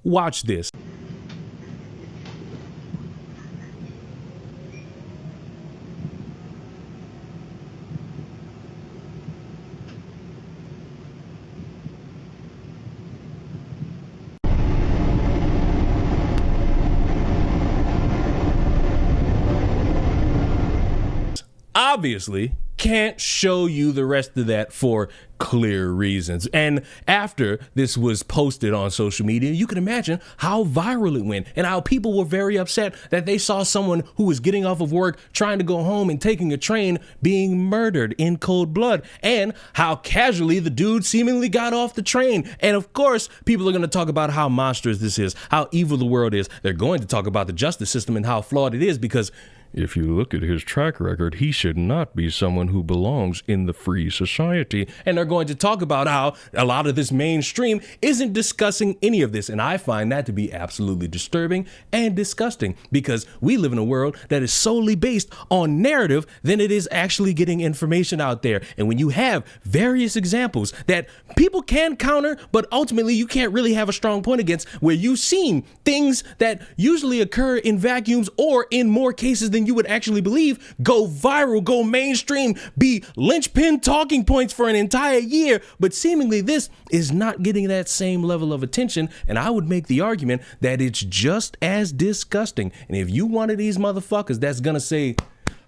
Watch this. Obviously, can't show you the rest of that for clear reasons. And after this was posted on social media, you can imagine how viral it went and how people were very upset that they saw someone who was getting off of work, trying to go home and taking a train, being murdered in cold blood, and how casually the dude seemingly got off the train. And of course, people are going to talk about how monstrous this is, how evil the world is. They're going to talk about the justice system and how flawed it is, because if you look at his track record, he should not be someone who belongs in the free society. And they're going to talk about how a lot of this mainstream isn't discussing any of this. And I find that to be absolutely disturbing and disgusting, because we live in a world that is solely based on narrative than it is actually getting information out there. And when you have various examples that people can counter, but ultimately you can't really have a strong point against, where you've seen things that usually occur in vacuums or in more cases than you would actually believe go viral, go mainstream, be linchpin talking points for an entire year, but seemingly this is not getting that same level of attention. And I would make the argument that it's just as disgusting. And if you one of these motherfuckers that's gonna say,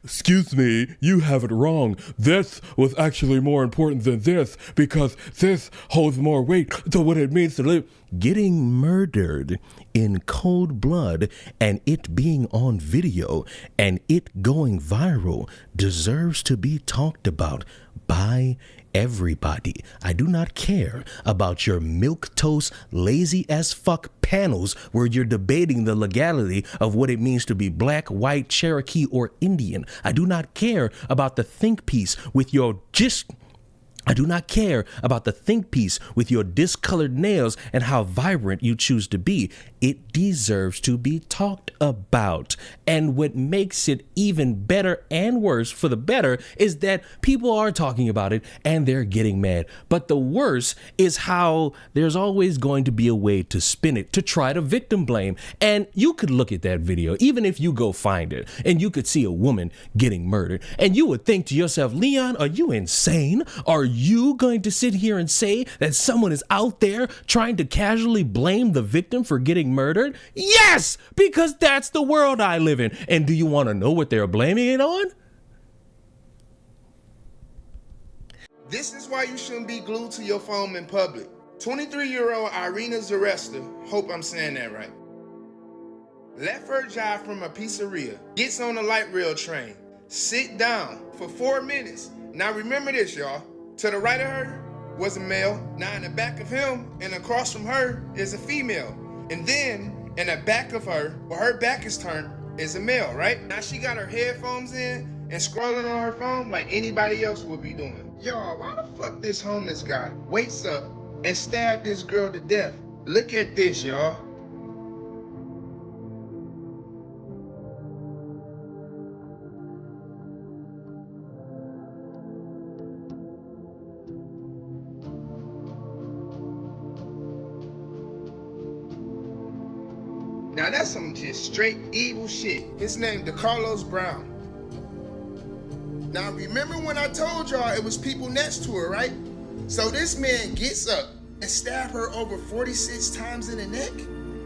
excuse me, you have it wrong, this was actually more important than this because this holds more weight to what it means to live. Getting murdered in cold blood and it being on video and it going viral deserves to be talked about by everybody. I do not care about your milquetoast, lazy as fuck panels where you're debating the legality of what it means to be black, white, Cherokee, or Indian. I do not care about the think piece with your I do not care about the think piece with your discolored nails and how vibrant you choose to be. It deserves to be talked about. And what makes it even better and worse for the better is that people are talking about it and they're getting mad. But the worst is how there's always going to be a way to spin it, to try to victim blame. And you could look at that video, even if you go find it, and you could see a woman getting murdered, and you would think to yourself, Leon, are you insane? Are you going to sit here and say that someone is out there trying to casually blame the victim for getting murdered? Yes, because that's the world I live in. And do you want to know what they're blaming it on? This is why you shouldn't be glued to your phone in public. 23-year-old Irina Zaresta, hope I'm saying that right, left her job from a pizzeria, gets on a light rail train, sit down for 4 minutes. Now remember this, y'all. To the right of her was a male. Now in the back of him and across from her is a female. And then in the back of her, where her back is turned, is a male, right? Now she got her headphones in and scrolling on her phone like anybody else would be doing. Y'all, why the fuck this homeless guy wakes up and stabbed this girl to death? Look at this, y'all. Now that's some just straight evil shit. His name DeCarlos Brown. Now remember when I told y'all it was people next to her, right? So this man gets up and stab her over 46 times in the neck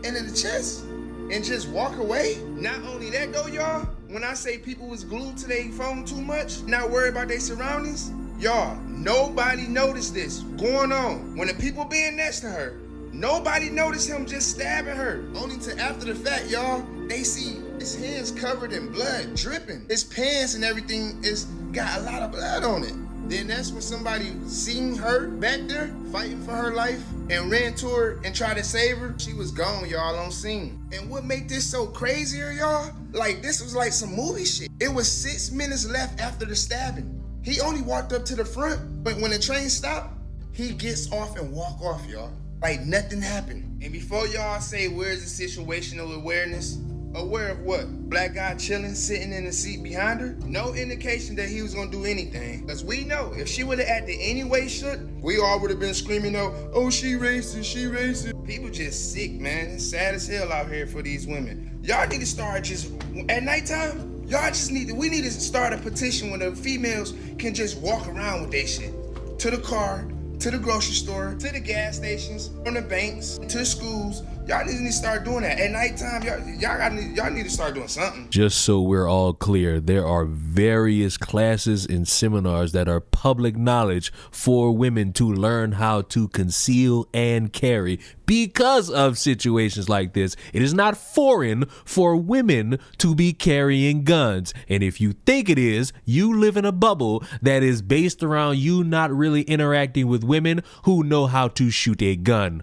and in the chest and just walk away. Not only that though, y'all, when I say people was glued to their phone too much, not worried about their surroundings, y'all, nobody noticed this going on. When the people being next to her, nobody noticed him just stabbing her. Only to after the fact, y'all, they see his hands covered in blood, dripping. His pants and everything is got a lot of blood on it. Then that's when somebody seen her back there fighting for her life and ran to her and tried to save her. She was gone, y'all, on scene. And what made this so crazier, y'all? Like, this was like some movie shit. It was 6 minutes left after the stabbing. He only walked up to the front, but when the train stopped, he gets off and walk off, y'all. Like nothing happened. And before y'all say, where's the situational awareness? Aware of what? Black guy chilling, sitting in the seat behind her? No indication that he was gonna do anything. Because we know if she would have acted any way should, we all would have been screaming out, oh, she racist, she racist. People just sick, man. It's sad as hell out here for these women. Y'all need to start just, at nighttime, we need to start a petition when the females can just walk around with their shit. To the car, to the grocery store, to the gas stations, on the banks, to the schools. Y'all need to start doing that. At nighttime, y'all need to start doing something. Just so we're all clear, there are various classes and seminars that are public knowledge for women to learn how to conceal and carry because of situations like this. It is not foreign for women to be carrying guns. And if you think it is, you live in a bubble that is based around you not really interacting with women who know how to shoot a gun.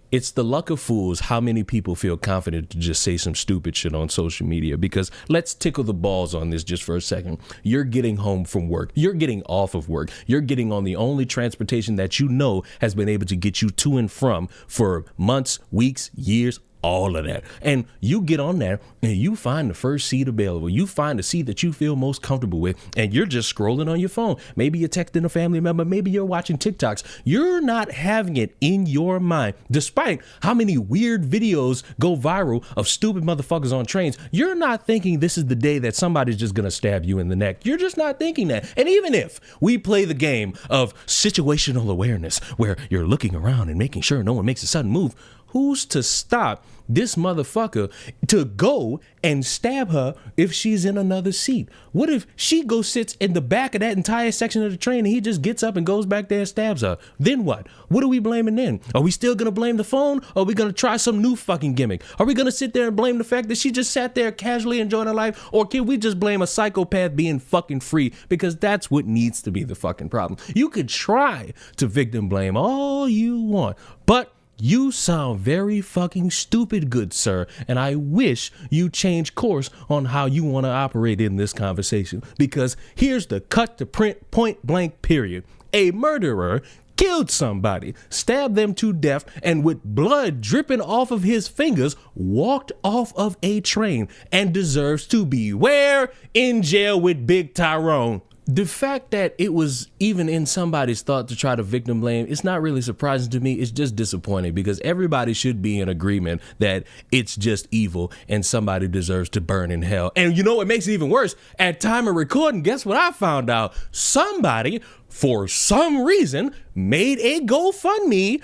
It's the luck of fools how many people feel confident to just say some stupid shit on social media, because let's tickle the balls on this just for a second. You're getting home from work. You're getting off of work. You're getting on the only transportation that you know has been able to get you to and from for months, weeks, years, all of that. And you get on there and you find the first seat available. You find the seat that you feel most comfortable with, and you're just scrolling on your phone. Maybe you're texting a family member. Maybe you're watching TikToks. You're not having it in your mind, despite how many weird videos go viral of stupid motherfuckers on trains. You're not thinking this is the day that somebody's just going to stab you in the neck. You're just not thinking that. And even if we play the game of situational awareness, where you're looking around and making sure no one makes a sudden move, who's to stop this motherfucker to go and stab her if she's in another seat? What if she sits in the back of that entire section of the train and he just gets up and goes back there and stabs her? Then what? What are we blaming then? Are we still gonna blame the phone? Or are we gonna try some new fucking gimmick? Are we gonna sit there and blame the fact that she just sat there casually enjoying her life? Or can we just blame a psychopath being fucking free? Because that's what needs to be the fucking problem. You could try to victim blame all you want, but you sound very fucking stupid, good sir, and I wish you change course on how you want to operate in this conversation, because here's the cut to print point blank period. A murderer killed somebody, stabbed them to death, and with blood dripping off of his fingers, walked off of a train and deserves to be where? In jail with Big Tyrone. The fact that it was even in somebody's thought to try to victim blame, it's not really surprising to me. It's just disappointing, because everybody should be in agreement that it's just evil and somebody deserves to burn in hell. And you know what makes it even worse? At time of recording, guess what I found out? Somebody, for some reason, made a GoFundMe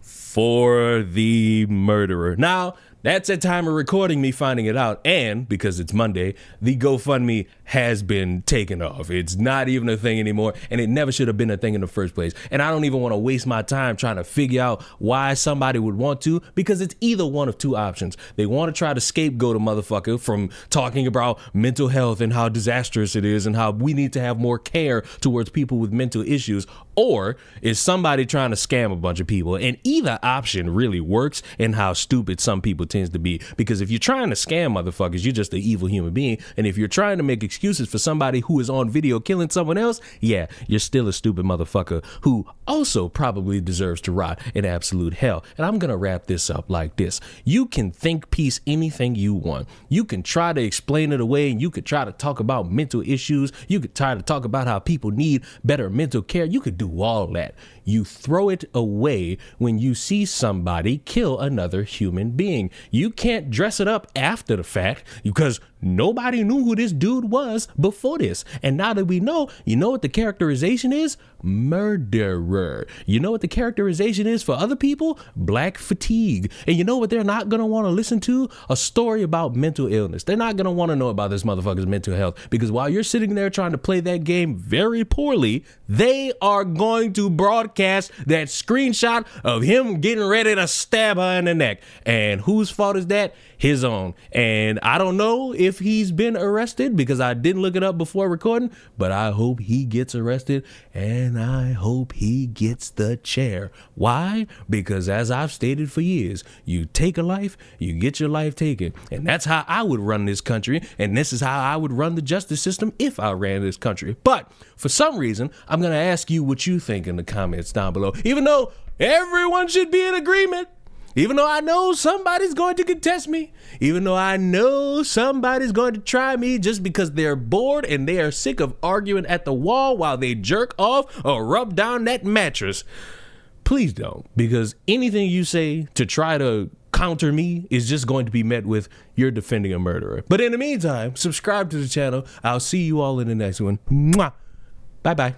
for the murderer. Now, that's at time of recording me finding it out, and because it's Monday, the GoFundMe has been taken off. It's not even a thing anymore, and it never should have been a thing in the first place. And I don't even want to waste my time trying to figure out why somebody would want to, because it's either one of two options. They want to try to scapegoat a motherfucker from talking about mental health and how disastrous it is and how we need to have more care towards people with mental issues, or is somebody trying to scam a bunch of people? And either option really works in how stupid some people tends to be, because if you're trying to scam motherfuckers, you're just an evil human being. And if you're trying to make excuses for somebody who is on video killing someone else, yeah, you're still a stupid motherfucker who also probably deserves to rot in absolute hell. And I'm gonna wrap this up like this. You can think piece anything you want. You can try to explain it away, and you could try to talk about mental issues. You could try to talk about how people need better mental care. You could do all that. You throw it away when you see somebody kill another human being. You can't dress it up after the fact, because nobody knew who this dude was before this. And now that we know, you know what the characterization is? Murderer. You know what the characterization is for other people? Black fatigue. And you know what they're not going to want to listen to? A story about mental illness. They're not going to want to know about this motherfucker's mental health, because while you're sitting there trying to play that game very poorly, they are going to broadcast that screenshot of him getting ready to stab her in the neck. And whose fault is that? His own. And I don't know if he's been arrested, because I didn't look it up before recording, but I hope he gets arrested, and I hope he gets the chair. Why? Because as I've stated for years, you take a life, you get your life taken. And that's how I would run this country, and this is how I would run the justice system if I ran this country. But for some reason, I'm going to ask you what you think in the comments down below, even though everyone should be in agreement. Even though I know somebody's going to contest me, even though I know somebody's going to try me just because they're bored and they are sick of arguing at the wall while they jerk off or rub down that mattress. Please don't, because anything you say to try to counter me is just going to be met with you're defending a murderer. But in the meantime, subscribe to the channel. I'll see you all in the next one. Mwah. Bye-bye.